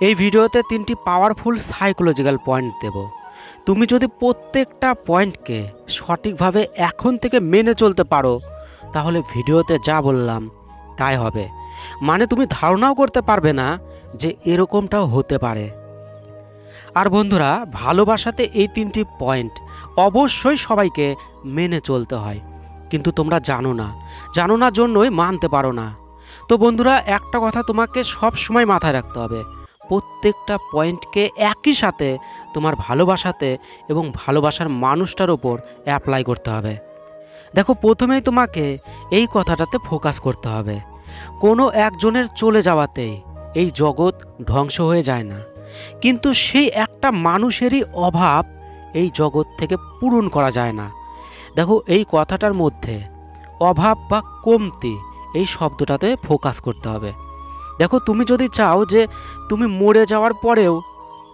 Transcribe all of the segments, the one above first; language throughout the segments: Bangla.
এই ভিডিওতে 3টি পাওয়ারফুল সাইকোলজিক্যাল পয়েন্ট দেব। তুমি যদি প্রত্যেকটা পয়েন্টকে সঠিকভাবে এখন থেকে মেনে চলতে পারো, তাহলে ভিডিওতে যা বললাম তাই হবে। মানে তুমি ধারণাও করতে পারবে না যে এরকমটাও হতে পারে। আর বন্ধুরা, ভালোবাসাতে এই 3টি পয়েন্ট অবশ্যই সবাইকে মেনে চলতে হয়, কিন্তু তোমরা জানো না জন্যই মানতে পারো না। তো বন্ধুরা, একটা কথা তোমাকে সব সময় মাথায় রাখতে হবে, প্রত্যেকটা পয়েন্টকে একই সাথে তোমার ভালোবাসাতে এবং ভালোবাসার মানুষটার ওপর অ্যাপ্লাই করতে হবে। দেখো, প্রথমেই তোমাকে এই কথাটাতে ফোকাস করতে হবে, কোনো একজনের চলে যাওয়াতেই এই জগৎ ধ্বংস হয়ে যায় না, কিন্তু সেই একটা মানুষেরই অভাব এই জগৎ থেকে পূরণ করা যায় না। দেখো, এই কথাটার মধ্যে অভাব বা কমতি এই শব্দটাতে ফোকাস করতে হবে। দেখো, তুমি যদি চাও যে তুমি মরে যাওয়ার পরেও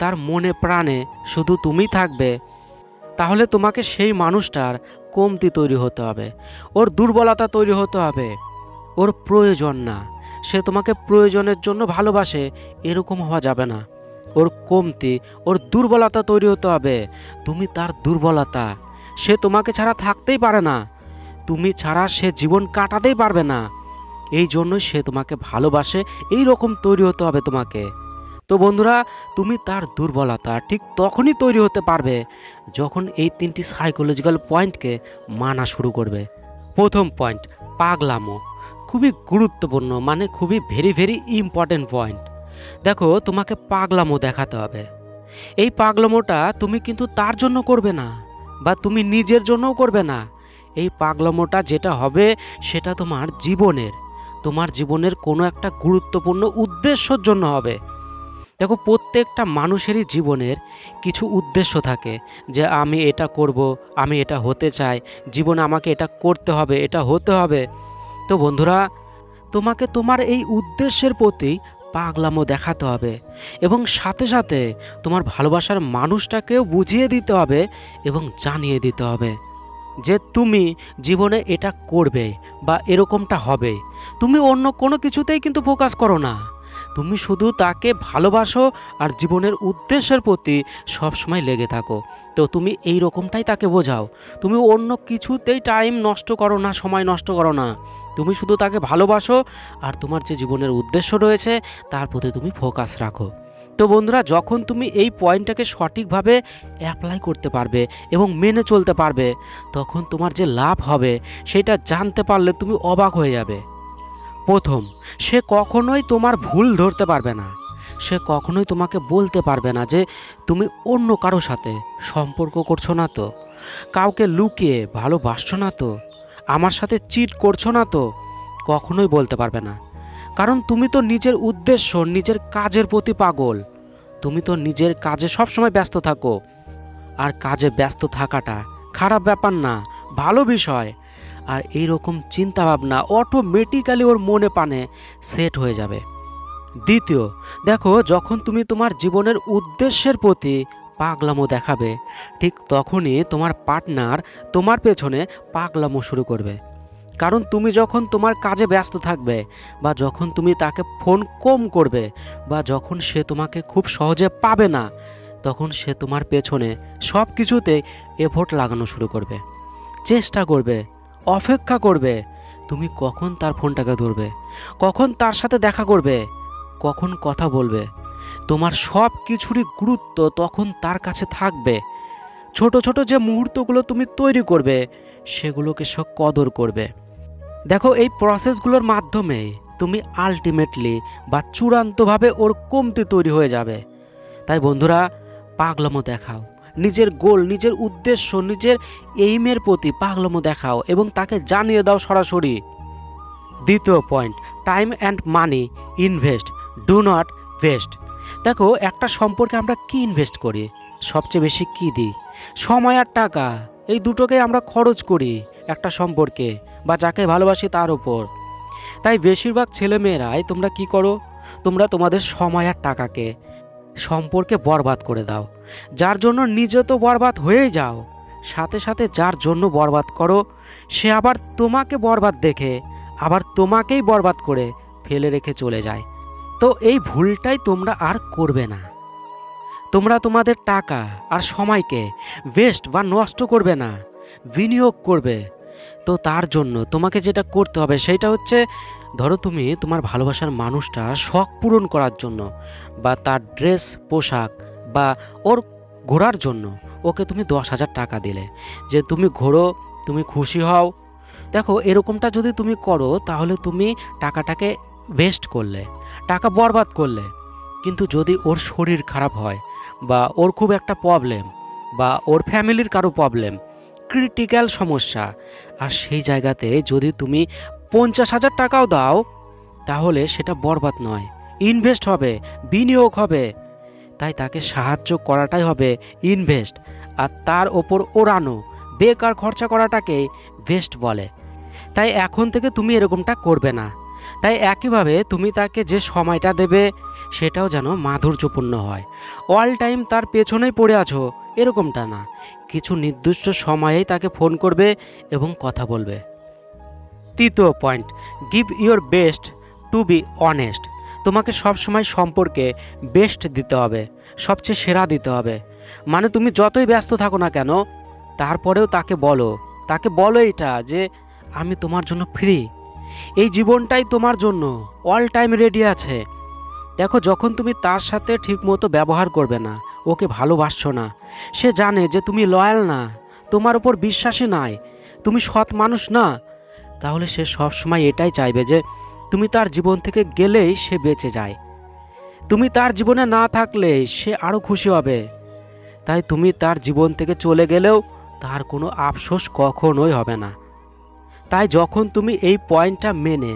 তার মনে প্রাণে শুধু তুমিই থাকবে, তাহলে তোমাকে সেই মানুষটার কমতি তৈরি হতে হবে, ওর দুর্বলতা তৈরি হতে হবে। ওর প্রয়োজন না, সে তোমাকে প্রয়োজনের জন্য ভালোবাসে এরকম হওয়া যাবে না। ওর কমতি, ওর দুর্বলতা তৈরি হতে হবে। তুমি তার দুর্বলতা, সে তোমাকে ছাড়া থাকতেই পারে না, তুমি ছাড়া সে জীবন কাটাতেই পারবে না, এই জন্যই সে তোমাকে ভালোবাসে, এই রকম তৈরি হতে হবে তোমাকে। তো বন্ধুরা, তুমি তার দুর্বলতা ঠিক তখনই তৈরি হতে পারবে যখন এই 3টি সাইকোলজিক্যাল পয়েন্টকে মানা শুরু করবে। প্রথম পয়েন্ট, পাগলামো। খুবই গুরুত্বপূর্ণ, মানে খুবই ভেরি ইম্পর্টেন্ট পয়েন্ট। দেখো, তোমাকে পাগলামো দেখাতে হবে। এই পাগলামোটা তুমি কিন্তু তার জন্য করবে না, বা তুমি নিজের জন্যও করবে না। এই পাগলামোটা যেটা হবে সেটা তোমার জীবনের কোনো একটা গুরুত্বপূর্ণ উদ্দেশ্যর জন্য হবে। দেখো, প্রত্যেকটা মানুষেরই জীবনের কিছু উদ্দেশ্য থাকে, যে আমি এটা করব, আমি এটা হতে চাই, জীবনে আমাকে এটা করতে হবে, এটা হতে হবে। তো বন্ধুরা, তোমাকে তোমার এই উদ্দেশ্যের প্রতি পাগলামো দেখাতে হবে, এবং সাথে সাথে তোমার ভালোবাসার মানুষটাকেও বুঝিয়ে দিতে হবে এবং জানিয়ে দিতে হবে যে তুমি জীবনে এটা করবে বা এরকমটা হবে। তুমি অন্য কোনো কিছুতেই কিন্তু ফোকাস করো না, তুমি শুধু তাকে ভালোবাসো আর জীবনের উদ্দেশ্যের প্রতি সবসময় লেগে থাকো। তো তুমি এই রকমটাই তাকে বোঝাও, তুমি অন্য কিছুতেই টাইম নষ্ট করো না, সময় নষ্ট করো না, তুমি শুধু তাকে ভালোবাসো আর তোমার যে জীবনের উদ্দেশ্য রয়েছে তার প্রতি তুমি ফোকাস রাখো। তো বন্ধুরা, যখন তুমি এই পয়েন্টটাকে সঠিকভাবে অ্যাপ্লাই করতে পারবে এবং মেনে চলতে পারবে, তখন তোমার যে লাভ হবে সেটা জানতে পারলে তুমি অবাক হয়ে যাবে। প্রথম, সে কখনোই তোমার ভুল ধরতে পারবে না, সে কখনোই তোমাকে বলতে পারবে না যে তুমি অন্য কারো সাথে সম্পর্ক করছো না তো, কাউকে লুকিয়ে ভালোবাসছো না তো, আমার সাথে চিট করছো না তো, কখনোই বলতে পারবে না। কারণ তুমি তো নিজের উদ্দেশ্য, নিজের কাজের প্রতি পাগল, তুমি তো নিজের কাজে সবসময় ব্যস্ত থাকো। আর কাজে ব্যস্ত থাকাটা খারাপ ব্যাপার না, ভালো বিষয়। আর এই রকম চিন্তাভাবনা অটোমেটিক্যালি ওর মনে প্রাণে সেট হয়ে যাবে। দ্বিতীয়, দেখো, যখন তুমি তোমার জীবনের উদ্দেশ্যের প্রতি পাগলামো দেখাবে, ঠিক তখনই তোমার পার্টনার তোমার পেছনে পাগলামো শুরু করবে। কারণ তুমি যখন তোমার কাজে ব্যস্ত থাকবে, বা যখন তুমি তাকে ফোন কম করবে, বা যখন সে তোমাকে খুব সহজে পাবে না, তখন সে তোমার পেছনে সব কিছুতে এফোর্ট লাগানো শুরু করবে, চেষ্টা করবে, অপেক্ষা করবে তুমি কখন তার ফোনটাকে ধরবে, কখন তার সাথে দেখা করবে, কখন কথা বলবে। তোমার সব কিছুরই গুরুত্ব তখন তার কাছে থাকবে। ছোট ছোট যে মুহূর্তগুলো তুমি তৈরি করবে, সেগুলোকে সে কদর করবে। দেখো, এই প্রসেসগুলোর মাধ্যমে তুমি আলটিমেটলি বা চূড়ান্তভাবে ওর কমতি তৈরি হয়ে যাবে। তাই বন্ধুরা, পাগলামো দেখাও, নিজের গোল, নিজের উদ্দেশ্য, নিজের এইমের প্রতি পাগলামো দেখাও এবং তাকে জানিয়ে দাও সরাসরি। দ্বিতীয় point, time and money invest, do not waste. দেখো, একটা সম্পর্কে আমরা কি ইনভেস্ট করি, সবচেয়ে বেশি কি দিই? সময় আর টাকা, এই দুটোকে আমরা খরচ করি একটা সম্পর্কে বা যাকে ভালোবাসি তার উপর। তাই বেশিরভাগ ছেলেমেয়েরাই তোমরা কি করো, তোমরা তোমাদের সময় আর টাকাকে সম্পর্কে বরবাদ করে দাও, যার জন্য নিজে তো বরবাদ হয়েই যাও, সাথে সাথে যার জন্য বরবাদ করো সে আবার তোমাকে বরবাদ দেখে আবার তোমাকেই বরবাদ করে ফেলে রেখে চলে যায়। তো এই ভুলটাই তোমরা আর করবে না। তোমরা তোমাদের টাকা আর সময়কে ওয়েস্ট বা নষ্ট করবে না, বিনিয়োগ করবে। তো তার জন্য তোমাকে যেটা করতে হবে সেটা হচ্ছে, ধরো তুমি তোমার ভালোবাসার মানুষটার শখ পূরণ করার জন্য বা তার ড্রেস পোশাক বা ওর ঘোরার জন্য ওকে তুমি 10,000 টাকা দিলে, যে তুমি ঘোরো, তুমি খুশি হও। দেখো এরকমটা যদি তুমি করো তাহলে তুমি টাকাটাকে ওয়েস্ট করলে, টাকা বরবাদ করলে। কিন্তু যদি ওর শরীর খারাপ হয় বা ওর খুব একটা প্রবলেম বা ওর ফ্যামিলির কারো প্রবলেম, ক্রিটিক্যাল সমস্যা, আর সেই জায়গাতে যদি তুমি 50,000 টাকাও দাও, তাহলে সেটা বরবাদ নয়, ইনভেস্ট হবে, বিনিয়োগ হবে। তাই তাকে সাহায্য করাটাই হবে ইনভেস্ট, আর তার ওপর ওড়ানো বেকার খরচা করাটাকে ওয়েস্ট বলে। তাই এখন থেকে তুমি এরকমটা করবে না। তাই একইভাবে তুমি তাকে যে সময়টা দেবে সেটাও যেন মাধুর্যপূর্ণ হয়। অল টাইম তার পেছনেই পড়ে আছো এরকমটা না, কিছু নির্দিষ্ট সময়েই তাকে ফোন করবে এবং কথা বলবে। তৃতীয় point, give your best to be honest. তোমাকে সবসময় সম্পর্কে বেস্ট দিতে হবে, সবচেয়ে সেরা দিতে হবে। মানে তুমি যতই ব্যস্ত থাকো না কেন, তারপরেও তাকে বলো এটা যে আমি তোমার জন্য ফ্রি, এই জীবনটাই তোমার জন্য অল টাইম রেডি আছে। দেখো যখন তুমি তার সাথে ঠিকমতো ব্যবহার করবে না, ওকে ভালোবাসছো না, সে জানে যে তুমি লয়াল না, তোমার উপর বিশ্বাসী নাই, তুমি সৎ মানুষ না, তাহলে সে সবসময় এটাই চাইবে যে তুমি তার জীবন থেকে গেলেই সে বেঁচে যায়। তুমি তার জীবনে না থাকলে সে আরও খুশি হবে। তাই তুমি তার জীবন থেকে চলে গেলেও তার কোনো আফসোস কখনোই হবে না। তাই যখন তুমি এই পয়েন্টটা মেনে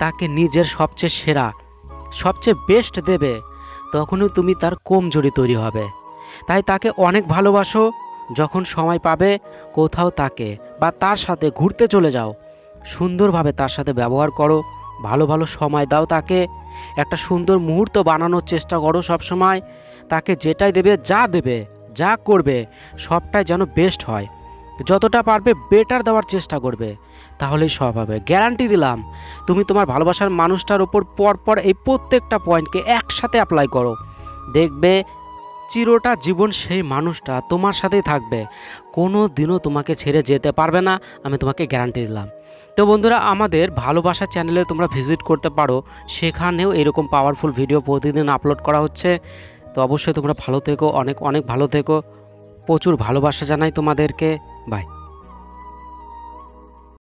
তাকে নিজের সবচেয়ে সেরা, সবচেয়ে বেস্ট দেবে, তখনই তুমি তার কমজোরি তৈরি হবে। তাই তাকে অনেক ভালোবাসো, যখন সময় পাবে কোথাও তাকে বা তার সাথে ঘুরতে চলে যাও, সুন্দরভাবে তার সাথে ব্যবহার করো, ভালো ভালো সময় দাও, তাকে একটা সুন্দর মুহূর্ত বানানোর চেষ্টা করো সব সময়। তাকে যেটাই দেবে, যা করবে সবটাই যেন বেস্ট হয়, যতটা পারবে বেটার দেওয়ার চেষ্টা করবে, তাহলেই সব হবে। গ্যারান্টি দিলাম। তুমি তোমার ভালোবাসার মানুষটার ওপর পরপর এই প্রত্যেকটা পয়েন্টকে একসাথে অ্যাপ্লাই করো, দেখবে চিরটা জীবন সেই মানুষটা তোমার সাথেই থাকবে, কোনো দিনও তোমাকে ছেড়ে যেতে পারবে না, আমি তোমাকে গ্যারান্টি দিলাম। তো বন্ধুরা, আমাদের ভালোবাসা চ্যানেলে তোমরা ভিজিট করতে পারো, সেখানেও এরকম পাওয়ারফুল ভিডিও প্রতিদিন আপলোড করা হচ্ছে। তো অবশ্যই তোমরা ভালো থেকো, অনেক অনেক ভালো থেকো। প্রচুর ভালোবাসা জানাই তোমাদেরকে। বাই।